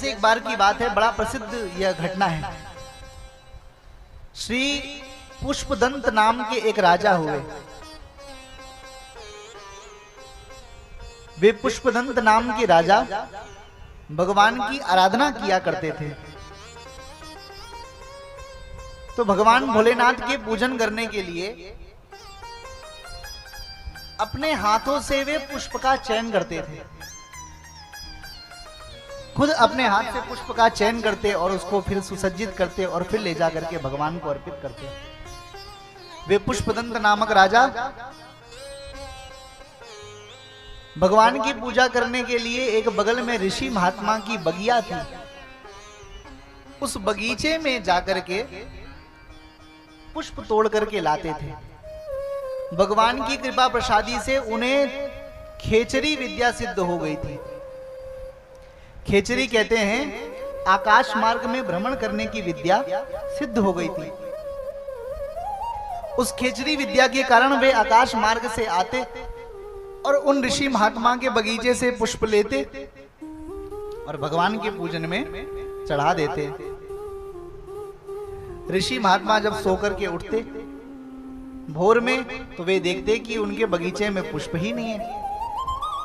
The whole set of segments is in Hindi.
जैसे एक बार की बात है, बड़ा प्रसिद्ध यह घटना है। श्री पुष्पदंत नाम के एक राजा हुए। वे पुष्पदंत नाम के राजा भगवान की आराधना किया करते थे। तो भगवान भोलेनाथ के पूजन करने के लिए अपने हाथों से वे पुष्प का चयन करते थे। खुद अपने हाथ से पुष्प का चयन करते और उसको फिर सुसज्जित करते और फिर ले जाकर के भगवान को अर्पित करते। वे पुष्पदंत नामक राजा भगवान की पूजा करने के लिए एक बगल में ऋषि महात्मा की बगिया थी, उस बगीचे में जाकर के पुष्प तोड़ करके लाते थे। भगवान की कृपा प्रसादी से उन्हें खेचरी विद्या सिद्ध हो गई थी। खेचरी कहते हैं आकाश मार्ग में भ्रमण करने की विद्या सिद्ध हो गई थी। उस खेचरी विद्या के कारण वे आकाश मार्ग से आते और उन ऋषि महात्मा के बगीचे से पुष्प लेते और भगवान के पूजन में चढ़ा देते। ऋषि महात्मा जब सोकर के उठते भोर में, तो वे देखते कि उनके बगीचे में पुष्प ही नहीं है।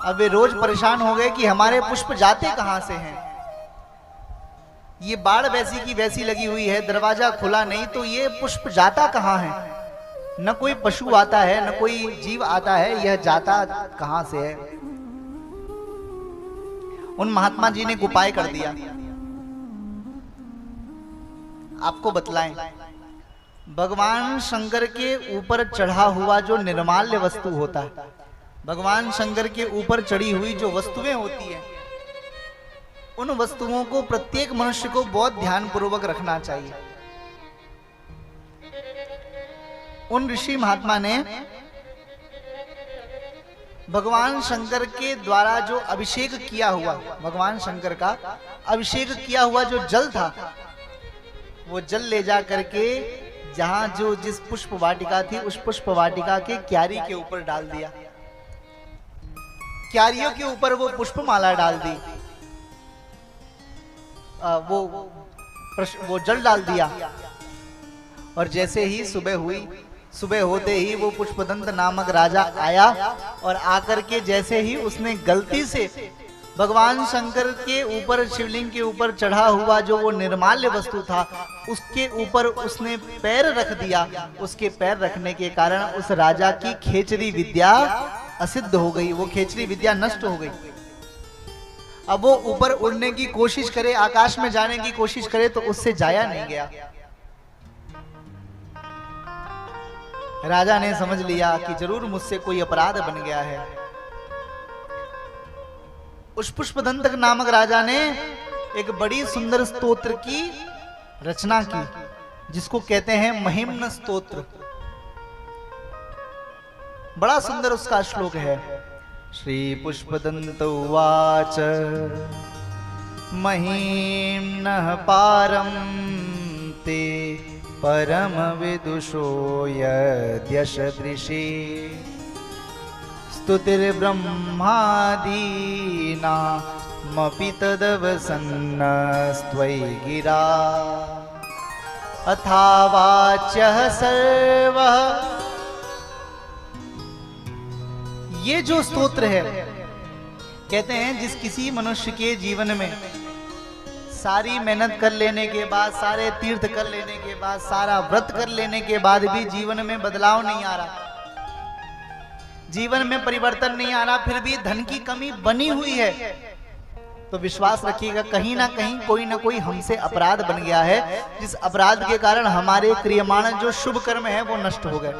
अब वे रोज परेशान हो गए कि हमारे पुष्प जाते कहां से हैं। ये बाड़ वैसी की वैसी लगी हुई है, दरवाजा खुला नहीं, तो ये पुष्प जाता कहां है। न कोई पशु आता है, न कोई जीव आता है, यह जाता कहां से है। उन महात्मा जी ने उपाय कर दिया। आपको बतलाएं, भगवान शंकर के ऊपर चढ़ा हुआ जो निर्माल्य वस्तु होता है, भगवान शंकर के ऊपर चढ़ी हुई जो वस्तुएं होती है, उन वस्तुओं को प्रत्येक मनुष्य को बहुत ध्यानपूर्वक रखना चाहिए। उन ऋषि महात्मा ने भगवान शंकर के द्वारा जो अभिषेक किया हुआ, भगवान शंकर का अभिषेक किया हुआ जो जल था, वो जल ले जा करके जहां जो जिस पुष्प वाटिका थी, उस पुष्प वाटिका के क्यारी के ऊपर डाल दिया। क्यारियों के ऊपर वो पुष्पमाला डाल दी, वो जल डाल दिया। और जैसे ही सुबह हुई, सुबह होते ही वो पुष्पदंत नामक राजा आया और आकर के जैसे ही उसने गलती से भगवान शंकर के ऊपर, शिवलिंग के ऊपर चढ़ा हुआ जो वो निर्माल्य वस्तु था, उसके ऊपर उसने पैर रख दिया। उसके पैर रखने के कारण उस राजा की खेचरी विद्या असिद्ध हो गई, वो खेचरी विद्या नष्ट हो गई। अब वो ऊपर उड़ने की कोशिश करे, आकाश में जाने की कोशिश करे, तो उससे जाया नहीं गया। राजा ने समझ लिया कि जरूर मुझसे कोई अपराध बन गया है। उस पुष्पदंत नामक राजा ने एक बड़ी सुंदर स्तोत्र की रचना की, जिसको कहते हैं महिम्न स्तोत्र। बड़ा सुंदर उसका श्लोक है। श्री पुष्पदंत उवाच महिम्नः पारं ते परम विदुषो यद्यशदृशे स्तुतिर्ब्रह्मादीनामपि तदवसन्नस्त्वयि गिरा अथावाच्यः सर्वः। ये जो स्तोत्र है, कहते हैं जिस किसी मनुष्य के जीवन में सारी मेहनत कर लेने के बाद, सारे तीर्थ कर लेने के बाद, सारा व्रत कर लेने के बाद भी जीवन में बदलाव नहीं आ रहा, जीवन में परिवर्तन नहीं आ रहा, फिर भी धन की कमी बनी हुई है, तो विश्वास रखिएगा कहीं ना कहीं कोई ना कोई हमसे अपराध बन गया है, जिस अपराध के कारण हमारे क्रियमाण जो शुभ कर्म है वो नष्ट हो गए।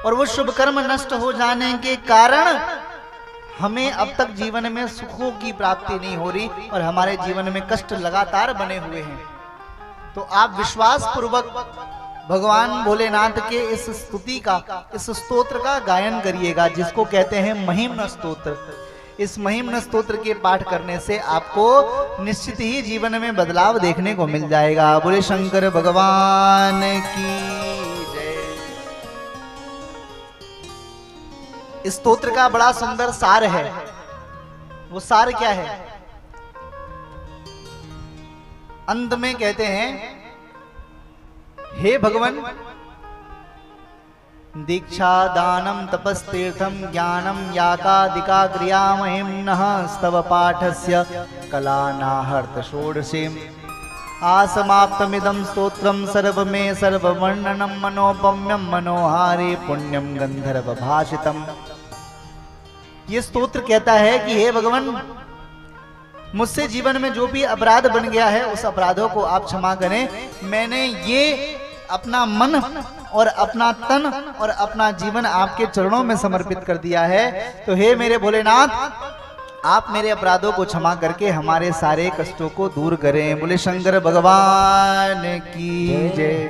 और वो शुभ कर्म नष्ट हो जाने के कारण हमें अब तक जीवन में सुखों की प्राप्ति नहीं हो रही और हमारे जीवन में कष्ट लगातार बने हुए हैं। तो आप विश्वास पूर्वक भगवान भोलेनाथ के इस स्तुति का, इस स्तोत्र का गायन करिएगा, जिसको कहते हैं महिम्न स्तोत्र। इस महिम्न स्तोत्र के पाठ करने से आपको निश्चित ही जीवन में बदलाव देखने को मिल जाएगा। बोले शंकर भगवान की जय। इस स्तोत्र का बड़ा सुंदर सार है। वो सार क्या है? अंत में कहते हैं, हे भगवान, दीक्षा दानम तपस्तीर्थम ज्ञानम याकादिका क्रिया महिम्नः स्तव पाठस्य कलानाहर्त षोडशीम् आसमाप्तमिदं स्तोत्रम सर्वमे सर्ववर्णनम मनोपम्यम मनोहारे पुण्यम गंधर्व भाषितम। ये स्तोत्र कहता है कि हे भगवान, मुझसे जीवन में जो भी अपराध बन गया है उस अपराधों को आप क्षमा करें। मैंने ये अपना मन और अपना तन और अपना जीवन आपके चरणों में समर्पित कर दिया है। तो हे मेरे भोलेनाथ, आप मेरे अपराधों को क्षमा करके हमारे सारे कष्टों को दूर करें। बोले शंकर भगवान की जय।